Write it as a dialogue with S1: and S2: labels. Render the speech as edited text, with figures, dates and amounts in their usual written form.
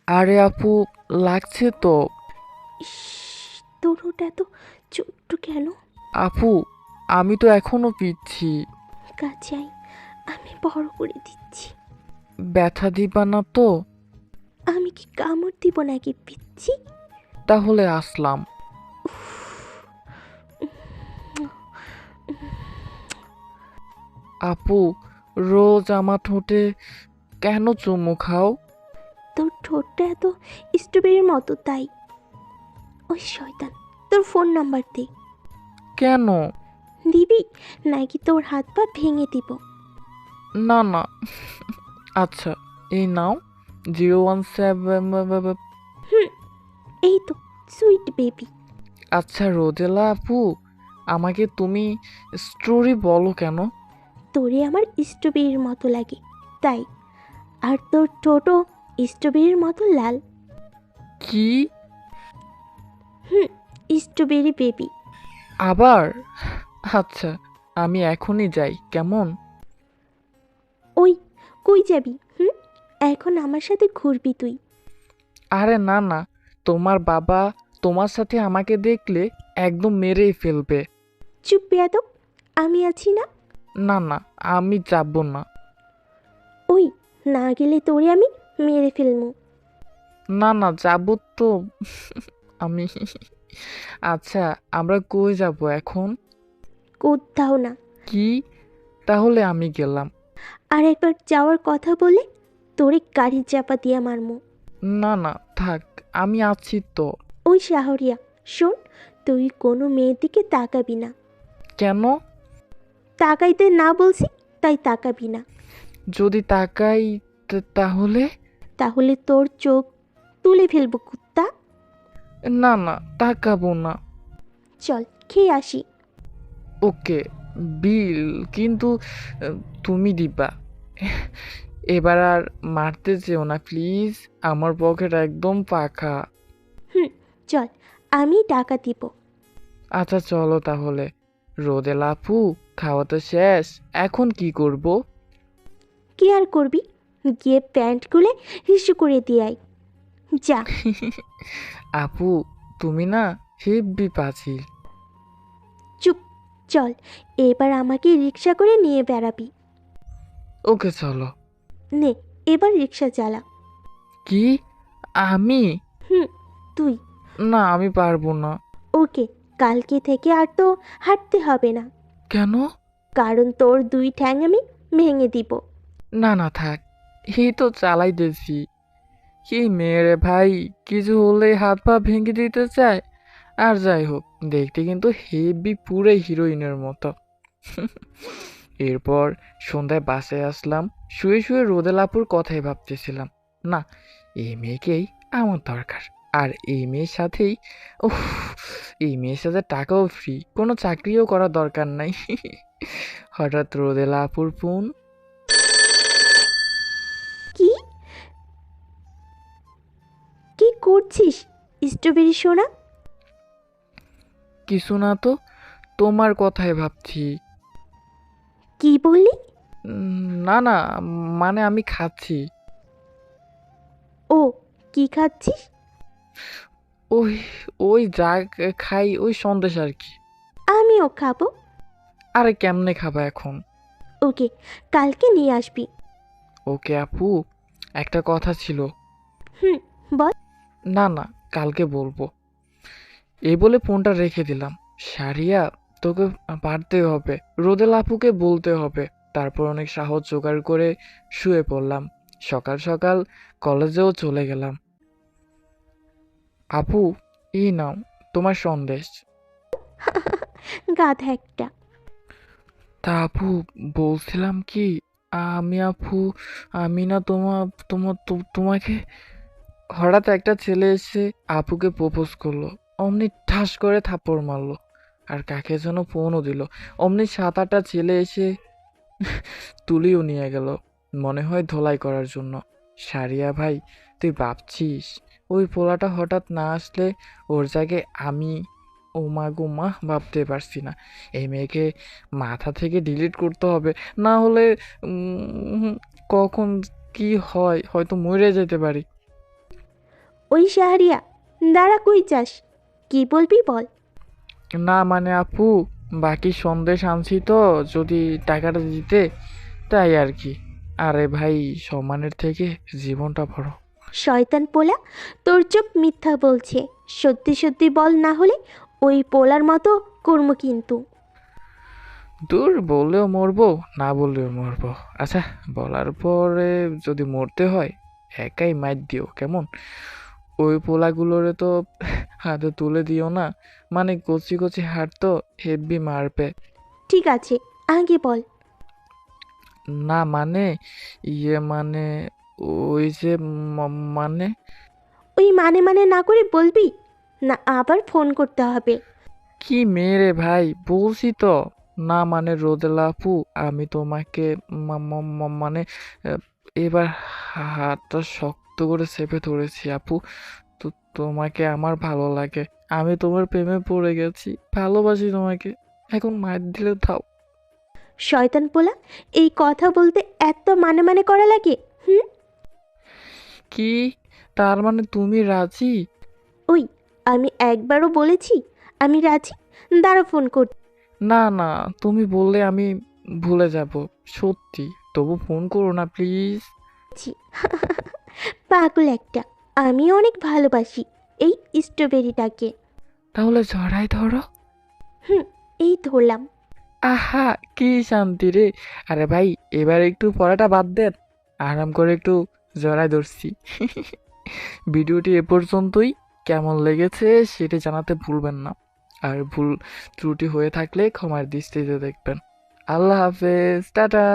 S1: আরে আপু, লাগছে তো।
S2: ইস, তোর ওটা এত ছোট্ট কেন?
S1: আপু, আমি তো এখনো পিচ্ছি।
S2: কাছে আয়, আমি বড় করে দিচ্ছি।
S1: ব্যথা দিবা না তো?
S2: আমি কি কামড় দিব নাকি পিচ্ছি?
S1: তাহলে আসলাম। আপু, রোজ আমার ঠোঁটে কেন চুমু খাও?
S2: তোর ঠোঁটটা এত স্ট্রবেরির মতো তাই। ওই শয়তান, তোর ফোন নাম্বার দে।
S1: কেন?
S2: দিবি নাকি তোর হাত পা ভেঙে দিব?
S1: না না, আচ্ছা, এই নাও। 017।
S2: হুম, এই তো সুইট বেবি।
S1: আচ্ছা রোদেলা আপু, আমাকে তুমি স্টোরি বলো কেন?
S2: তোরে আমার স্ট্রবেরির মতো লাগে তাই। আর তোর ঠোঁটও স্ট্রবেরির মতো লাল।
S1: কি?
S2: হুম, স্ট্রবেরি বেবি।
S1: আবার? আচ্ছা, আমি এখনই যাই কেমন?
S2: ওই, কই যাবি? হুম, এখন আমার সাথে ঘুরবি তুই?
S1: আরে না না, তোমার বাবা তোমার সাথে আমাকে দেখলে একদম মেরেই ফেলবে।
S2: চুপ বেয়াদব, আমি আছি না?
S1: না না, আমি যাব না।
S2: ওই, না গেলে তোরে আমি মেরে ফেলবো।
S1: না না, যাব তো। আমি আচ্ছা, আমরা কই যাব এখন?
S2: কোথাও না।
S1: কি? তাহলে আমি গেলাম।
S2: আর একবার যাওয়ার কথা বলে তোরে গাড়ির চাপা দিয়ে মারমু।
S1: না না, থাক, আমি আছি তো।
S2: ওই শাহরিয়া, শোন, তুই কোনো মেয়ের দিকে তাকাবি না।
S1: কেন?
S2: তাকাইতে না বলছি, তাই তাকাবি না।
S1: যদি তাকাই তাহলে?
S2: তাহলে তোর চোখ তুলে ফেলবো কুত্তা।
S1: না না, তাকাবো না।
S2: চল খেয়ে আসি।
S1: ওকে, বিল কিন্তু আহ, তুমি দিবা। এবার আর মারতে যেও না প্লিজ, আমার পকেট একদম পাকা।
S2: হুম, চল, আমি টাকা দিব।
S1: আচ্ছা চলো তাহলে। রোদে লাফু, খাওয়া তো শেষ, এখন কি করব?
S2: কি আর করবি, গিয়ে প্যান্ট খুলে হিসু করে দিয়ে আয়। যা।
S1: আপু, তুমি না হেব্বি পাছিল।
S2: চুপ, চল, এবার আমাকে রিক্সা করে নিয়ে বেড়াবি।
S1: ওকে চলো।
S2: নে, এবার রিক্সা চালা।
S1: কি? আমি?
S2: হুম, তুই।
S1: না, আমি পারবো না।
S2: ওকে, কালকে থেকে আর তো হাঁটতে হবে না,
S1: কেন?
S2: কারণ তোর দুই ঠ্যাং আমি ভেঙে দিব।
S1: না না, থাক, এই তো চালাইতেছি। কি মেয়েরে ভাই, কিছু হলেই হাত পা ভেঙে দিতে চায়। আর যাই হোক, দেখতে কিন্তু হেভি পুরো হিরোইনের মতো। এরপর সন্ধ্যায় বাসায় আসলাম। শুয়ে শুয়ে রোদেলাপুর কথাই ভাবতেছিলাম। না, এই মেয়েকেই আমার দরকার। আর এই মেয়ের সাথেই, উফ, এই মেয়ের সাথে টাকাও ফ্রি, কোনো চাকরিও করার দরকার নাই। হঠাৎ রোদেলাপুর ফোন।
S2: কি? কি করছিস স্ট্রবেরি সোনা?
S1: কিছু না তো, তোমার কথাই ভাবছি।
S2: কি বললি?
S1: না না, মানে আমি খাচ্ছি।
S2: ও, কি খাচ্ছিস?
S1: ওই ওই যা খাই ওই সন্দেশ আর কি।
S2: আমিও খাবো।
S1: আরে কেমনে খাবা এখন?
S2: ওকে, কালকে নিয়ে আসবি।
S1: ওকে আপু, একটা কথা ছিল।
S2: হুম, বল।
S1: না না, কালকে বলবো। এই বলে ফোনটা রেখে দিলাম। সারিয়া, তোকে পারতে হবে, রোদেল আপুকে বলতে হবে। তারপর অনেক সাহস জোগাড় করে শুয়ে পড়লাম। সকাল সকাল কলেজেও চলে গেলাম। আপু, এই নাও তোমার সন্দেশ।
S2: গাধা একটা।
S1: তা আপু, বলছিলাম কি, আমি আপু, আমি না তোমাকে, হঠাৎ একটা ছেলে এসে আপুকে প্রপোজ করলো। অমনি ঠাস করে থাপ্পড় মারলো। আর কাকে যেন ফোনও দিল। অমনি 7-8টা ছেলে এসে তুলিও নিয়ে গেল, মনে হয় ধোলাই করার জন্য। সারিয়া ভাই, তুই ভাবছিস ওই পোলাটা হঠাৎ না আসলে ওর জায়গায় আমি, ও মা গো মা, ভাবতে পারছি না। এই মেয়েকে মাথা থেকে ডিলিট করতে হবে, না হলে কখন কি হয়, হয়তো মরে যেতে পারি।
S2: ওই শাহরিয়া, দাঁড়া, কই যাস? কি বলবি বল।
S1: না মানে আপু, বাকি সন্দেশ আনছি তো, যদি টাকাটা দিতে, তাই আর কি। আরে ভাই, সম্মানের থেকে জীবনটা বড়।
S2: শয়তান পোলা, তোর চোখ মিথ্যা বলছে। সত্যি সত্যি বল, না হলে ওই পোলার মতো কর্ম কিন্তু।
S1: দূর, বললেও মরবো, না বললেও মরবো। আচ্ছা, বলার পরে যদি মরতে হয় একাই মাইর দিও কেমন? ওই পোলাগুলোরে তো হাতে তুলে দিও না, মানে কচি কচি হাত তো, হেব্বি মারবে।
S2: ঠিক আছে, আগে বল।
S1: না মানে, মানে ওই যে মানে।
S2: ওই মানে মানে না করে বলবি না, আবার ফোন করতে হবে।
S1: কি মেরে ভাই, বলছি তো। না মানে রোদেলা আপু, আমি তোমাকে মানে আহ, এবার হাতটা শক্ত করে চেপে ধরেছি আপু। তো তোমাকে আমার ভালো লাগে, আমি তোমার প্রেমে পড়ে গেছি, ভালোবাসি তোমাকে। এখন মার দিলে দাও।
S2: শয়তান পোলা, এই কথা বলতে এত মানে মানে করা লাগে? হুম।
S1: কি? তার মানে তুমি রাজি?
S2: ওই, আমি একবারও বলেছি আমি রাজি? দাঁড়া, ফোন করছি।
S1: না না, তুমি বললে আমি ভুলে যাব, সত্যি। তবু ফোন করো না প্লিজ।
S2: পাগল একটা, আমি অনেক ভালোবাসি এই স্ট্রবেরিটাকে।
S1: তাহলে জড়াই ধরো।
S2: হুম, এই ধরলাম।
S1: আহা, কি শান্তি রে। আরে ভাই, এবার একটু পড়াটা বাদ দেন, আরাম করে একটু জড়ায় ধরছি। ভিডিওটি এ পর্যন্তই। কেমন লেগেছে সেটা জানাতে ভুলবেন না। আর ভুল ত্রুটি হয়ে থাকলে ক্ষমার দৃষ্টিতে দেখবেন। আল্লাহ হাফেজ, টাটা।